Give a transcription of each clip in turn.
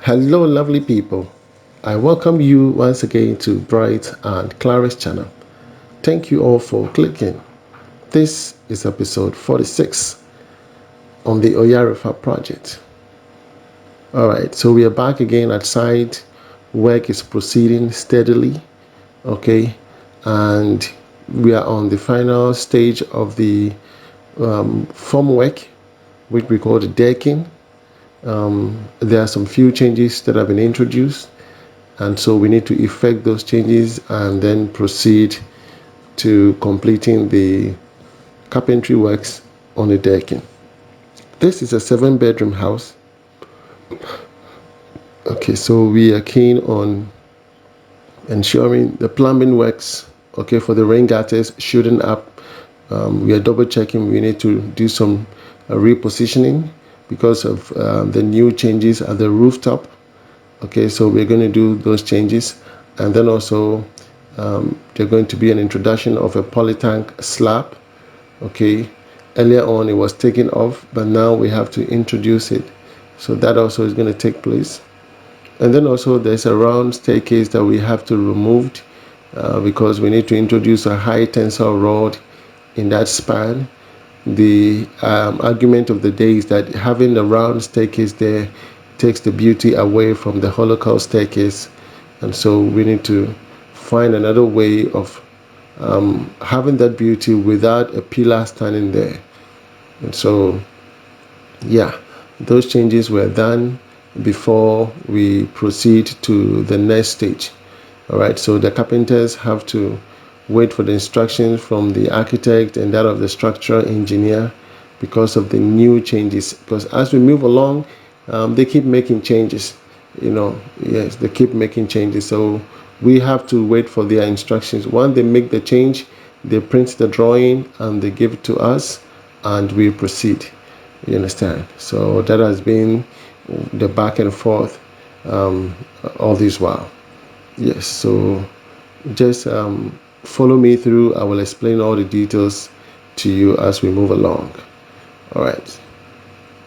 Hello, lovely people. I welcome you once again to Bright and Clara's channel. Thank you all for clicking. This is episode 46 on the Oyarifa project. Alright, so we are back again at site. Work is proceeding steadily. Okay, and we are on the final stage of the formwork, which we call the decking. There are some few changes that have been introduced, and so we need to effect those changes and then proceed to completing the carpentry works on the decking. This is a 7-bedroom house. Okay, so we are keen on ensuring the plumbing works, okay, for the rain gutters shooting up. We are double checking. We need to do some repositioning because of the new changes at the rooftop. Okay, so we're going to do those changes, and then also there's going to be an introduction of a polytank slab. Okay, earlier on it was taken off, but now we have to introduce it, so that also is going to take place. And then also there's a round staircase that we have to remove because we need to introduce a high tensile rod in that span. The argument of the day is that having the round staircase there takes the beauty away from the holocaust staircase, and so we need to find another way of having that beauty without a pillar standing there. And so yeah, those changes were done before we proceed to the next stage. All right, so the carpenters have to wait for the instructions from the architect and that of the structural engineer because of the new changes. Because as we move along, they keep making changes. Yes, they keep making changes. So we have to wait for their instructions. Once they make the change, they print the drawing and they give it to us, and we proceed. You understand? So that has been the back and forth all this while. Yes. So just follow me through. I will explain all the details to you as we move along. All right.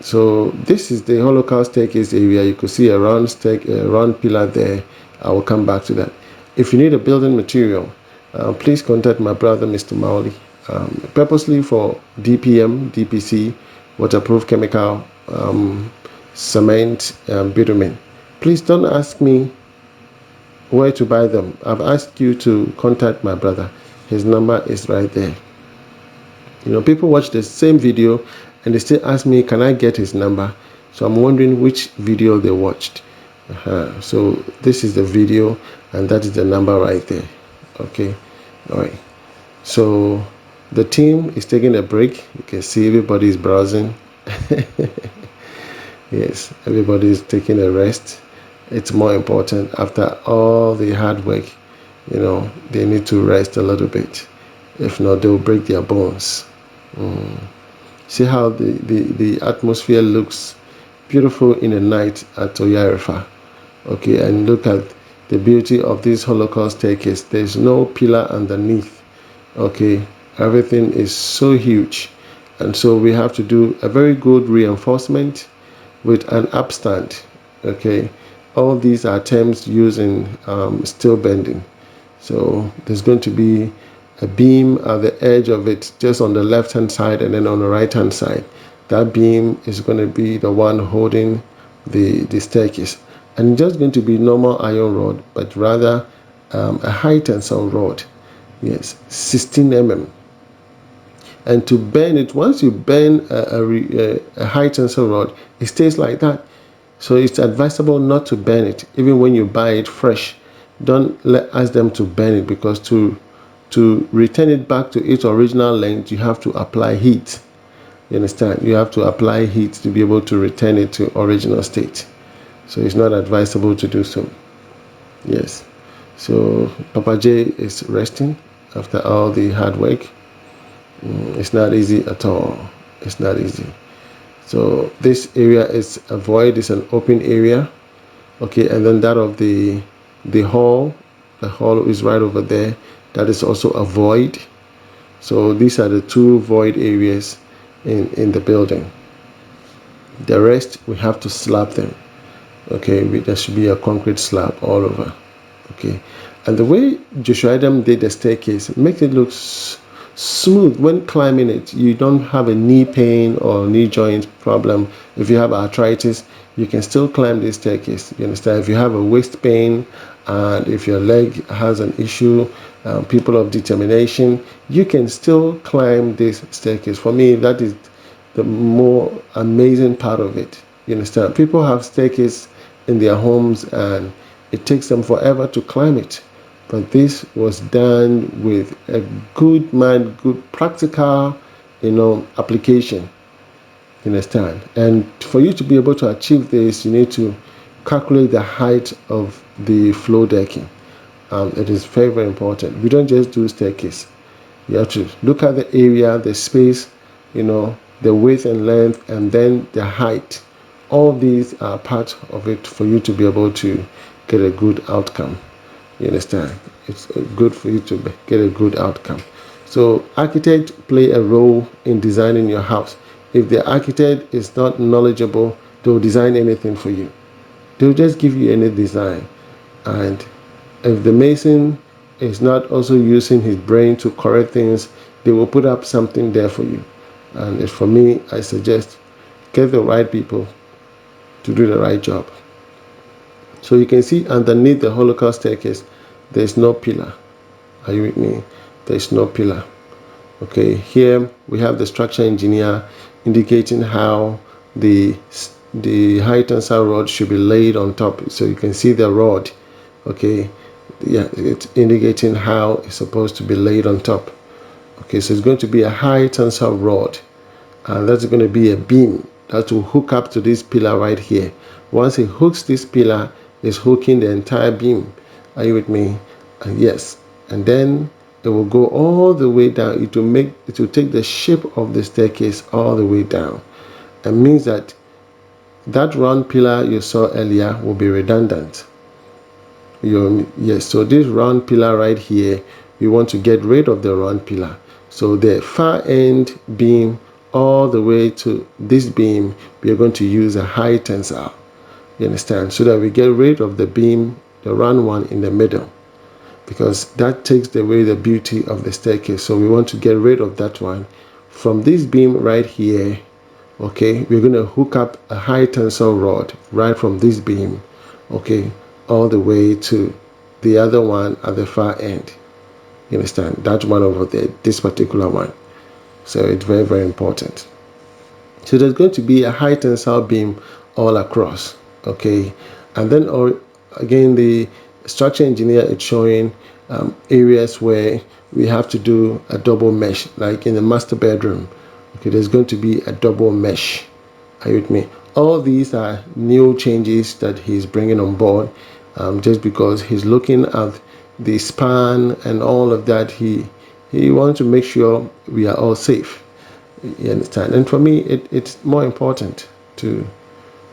So this is the Holocaust staircase area. You could see a round pillar there. I will come back to that. If you need a building material, please contact my brother, Mr. Mauli, purposely for DPM, DPC, waterproof chemical, cement, bitumen. Please don't ask me where to buy them. I've asked you to contact my brother. His number is right there. People watch the same video and they still ask me, can I get his number? So I'm wondering which video they watched. So this is the video, and that is the number right there. Okay. All right. So the team is taking a break. You can see everybody is browsing. Yes, everybody is taking a rest. It's more important after all the hard work. They need to rest a little bit. If not, they'll break their bones. See how the atmosphere looks beautiful in the night at Oyarifa. Okay, and look at the beauty of this Holocaust staircase. There's no pillar underneath. Okay, everything is so huge, and so we have to do a very good reinforcement with an upstand. Okay, all these are terms using steel bending. So there's going to be a beam at the edge of it, just on the left hand side, and then on the right hand side. That beam is going to be the one holding the staircase, and just going to be normal iron rod, but rather a high tensile rod. Yes, 16 mm. And to bend it, once you bend a high tensile rod, it stays like that. So it's advisable not to bend it, even when you buy it fresh. Don't ask them to bend it, because to return it back to its original length, you have to apply heat. You understand? You have to apply heat to be able to return it to original state. So it's not advisable to do so. Yes. So Papa J is resting after all the hard work. It's not easy at all. It's not easy. So this area is a void. It's an open area. Okay, and then that of the hall. The hall is right over there. That is also a void. So these are the two void areas in the building. The rest we have to slab them. Okay, there should be a concrete slab all over. Okay, and the way Joshua Adam did the staircase makes it look smooth when climbing it. You don't have a knee pain or knee joint problem. If you have arthritis, you can still climb this staircase. You understand? If you have a waist pain and if your leg has an issue, people of determination, you can still climb this staircase. For me, that is the more amazing part of it. You understand? People have staircase in their homes and it takes them forever to climb it. But this was done with a good mind, good practical, application. You understand? And for you to be able to achieve this, you need to calculate the height of the floor decking. It is very, very important. We don't just do staircase. You have to look at the area, the space, the width and length, and then the height. All these are part of it for you to be able to get a good outcome. You understand? It's good for you to get a good outcome. So architects play a role in designing your house. If the architect is not knowledgeable, they'll design anything for you. They'll just give you any design. And if the mason is not also using his brain to correct things, they will put up something there for you. And for me, I suggest get the right people to do the right job. So you can see underneath the Holocaust staircase, there's no pillar. Are you with me? There's no pillar. Okay, here we have the structure engineer indicating how the high tensile rod should be laid on top. So you can see the rod. Okay, yeah, it's indicating how it's supposed to be laid on top. Okay, so it's going to be a high tensile rod, and that's going to be a beam that will hook up to this pillar right here. Once it hooks this pillar, it's hooking the entire beam. Are you with me? Yes. And then it will go all the way down. It will take the shape of the staircase all the way down. It means that round pillar you saw earlier will be redundant. Yes, so this round pillar right here, we want to get rid of the round pillar. So the far end beam all the way to this beam, we are going to use a high tensile. You understand? So that we get rid of the beam, the round one in the middle, because that takes away the beauty of the staircase. So we want to get rid of that one. From this beam right here, okay, we're going to hook up a high tensile rod right from this beam, okay, all the way to the other one at the far end. You understand? That one over there, this particular one. So it's very, very important. So there's going to be a high tensile beam all across, okay, and then again the structure engineer is showing areas where we have to do a double mesh, like in the master bedroom. Okay, there's going to be a double mesh. Are you with me? All these are new changes that he's bringing on board, just because he's looking at the span and all of that. He wants to make sure we are all safe. You understand? And for me, it's more important to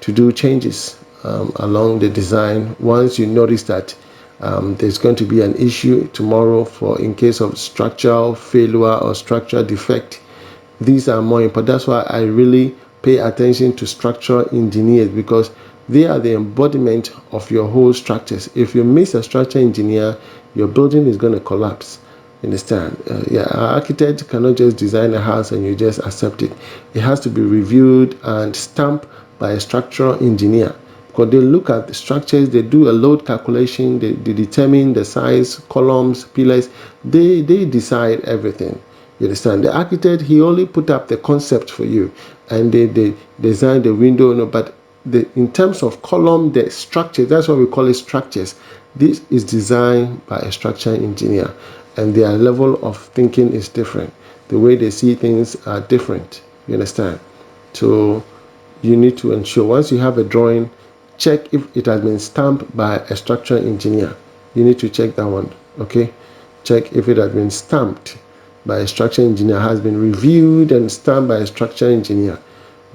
do changes along the design. Once you notice that there's going to be an issue tomorrow in case of structural failure or structural defect, these are more important. That's why I really pay attention to structural engineers, because they are the embodiment of your whole structures. If you miss a structural engineer, your building is going to collapse. Understand? Yeah, an architect cannot just design a house and you just accept it. It has to be reviewed and stamped by a structural engineer, because they look at the structures, they do a load calculation, they determine the size, columns, pillars, they decide everything. You understand? The architect, he only put up the concept for you, and they design the window, but in terms of column, the structure, that's what we call it, structures. This is designed by a structural engineer, and their level of thinking is different. The way they see things are different. You understand? So you need to ensure, once you have a drawing, check if it has been stamped by a structural engineer. You need to check that one. Okay, check if it has been stamped by a structural engineer, has been reviewed and stamped by a structural engineer.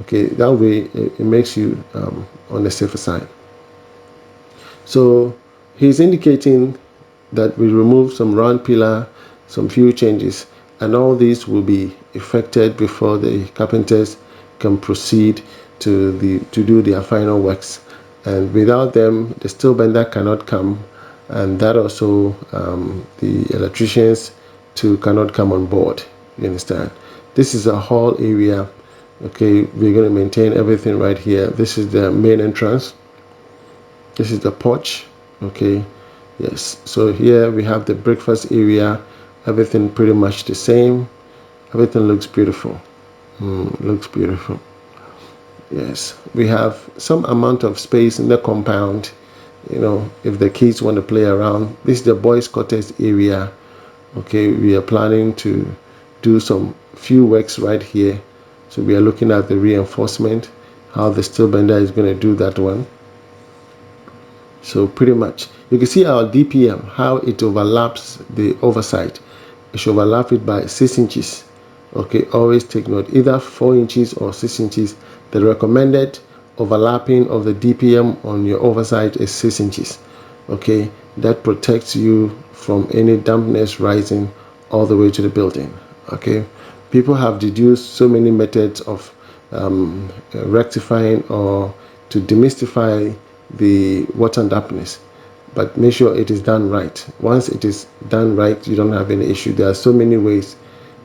Okay, that way it makes you on the safer side. So he's indicating that we remove some round pillar, some few changes, and all these will be effected before the carpenters can proceed to do their final works. and without them the steel bender cannot come, and that also the electricians too cannot come on board. You understand? This is a hall area. Okay, we're going to maintain everything right here. This is the main entrance. This is the porch. Okay, yes, so here we have the breakfast area. Everything pretty much the same. Everything looks beautiful. Looks beautiful. Yes, we have some amount of space in the compound. You know, if the kids want to play around, this is the boys quarters area. Okay, we are planning to do some few works right here. So we are looking at the reinforcement, how the steel bender is going to do that one. So pretty much you can see our DPM, how it overlaps the oversight. It should overlap it by 6 inches. Okay, always take note, either 4 inches or 6 inches. The recommended overlapping of the DPM on your oversight is 6 inches. Okay, that protects you from any dampness rising all the way to the building. Okay, people have deduced so many methods of rectifying or to demystify the water dampness, but make sure it is done right. Once it is done right, you don't have any issue. There are so many ways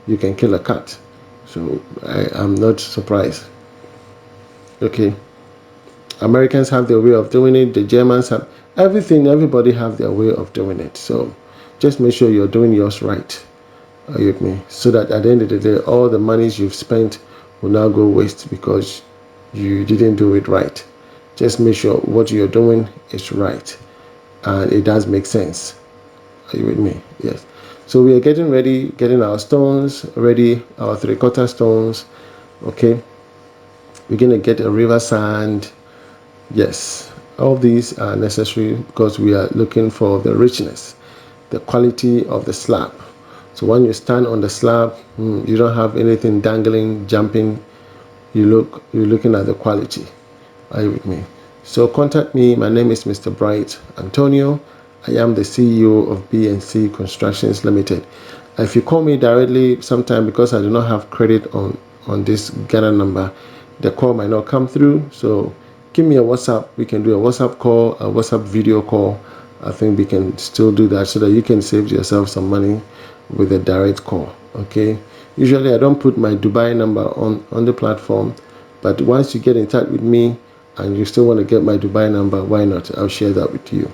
you can kill a cat, so I am not surprised. Okay, Americans have their way of doing it, the Germans have everything, everybody have their way of doing it. So just make sure you're doing yours right. Are you with me? So that at the end of the day, all the monies you've spent will not go waste because you didn't do it right. Just make sure what you're doing is right and it does make sense. Are you with me? Yes. So we are getting ready, getting our stones ready, our 3/4 stones. Okay, we're gonna get a river sand. Yes, all these are necessary because we are looking for the richness, the quality of the slab. So when you stand on the slab, you don't have anything dangling, jumping. You're looking at the quality. Are you with me? So contact me. My name is Mr. Bright Antonio. I am the CEO of B&C Constructions Limited. If you call me directly sometime, because I do not have credit on this Ghana number, the call might not come through. So give me a WhatsApp. We can do a WhatsApp call, a WhatsApp video call. I think we can still do that so that you can save yourself some money with a direct call. Okay, usually I don't put my Dubai number on the platform, but once you get in touch with me and you still want to get my Dubai number, why not? I'll share that with you.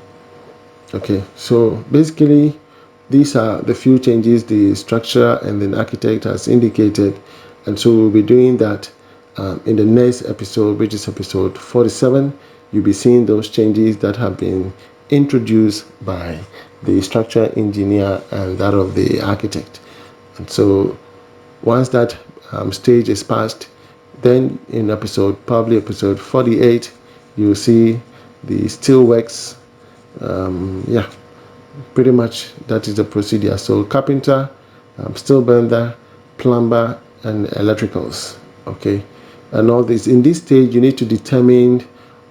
Okay, so basically these are the few changes the structure and the architect has indicated, and so we'll be doing that in the next episode, which is episode 47. You'll be seeing those changes that have been introduced by the structural engineer and that of the architect. And so once that stage is passed, then in probably episode 48, you'll see the steelworks. Yeah, pretty much that is the procedure. So carpenter, steel bender, plumber, and electricals. Okay, and all this in this stage you need to determine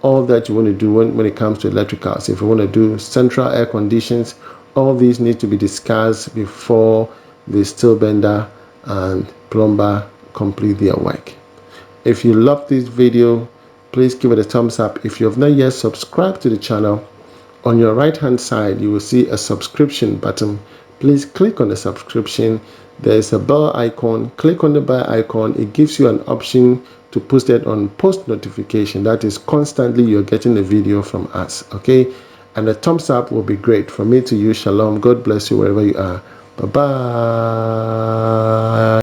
all that you want to do when it comes to electricals. If you want to do central air conditions, all these need to be discussed before the steel bender and plumber complete their work. If you love this video, please give it a thumbs up. If you have not yet subscribed to the channel, on your right hand side you will see a subscription button. Please click on the subscription. There is a bell icon. Click on the bell icon. It gives you an option to post it on post notification. That is constantly you're getting a video from us. Okay, and a thumbs up will be great. From me to you, shalom. God bless you wherever you are. Bye bye.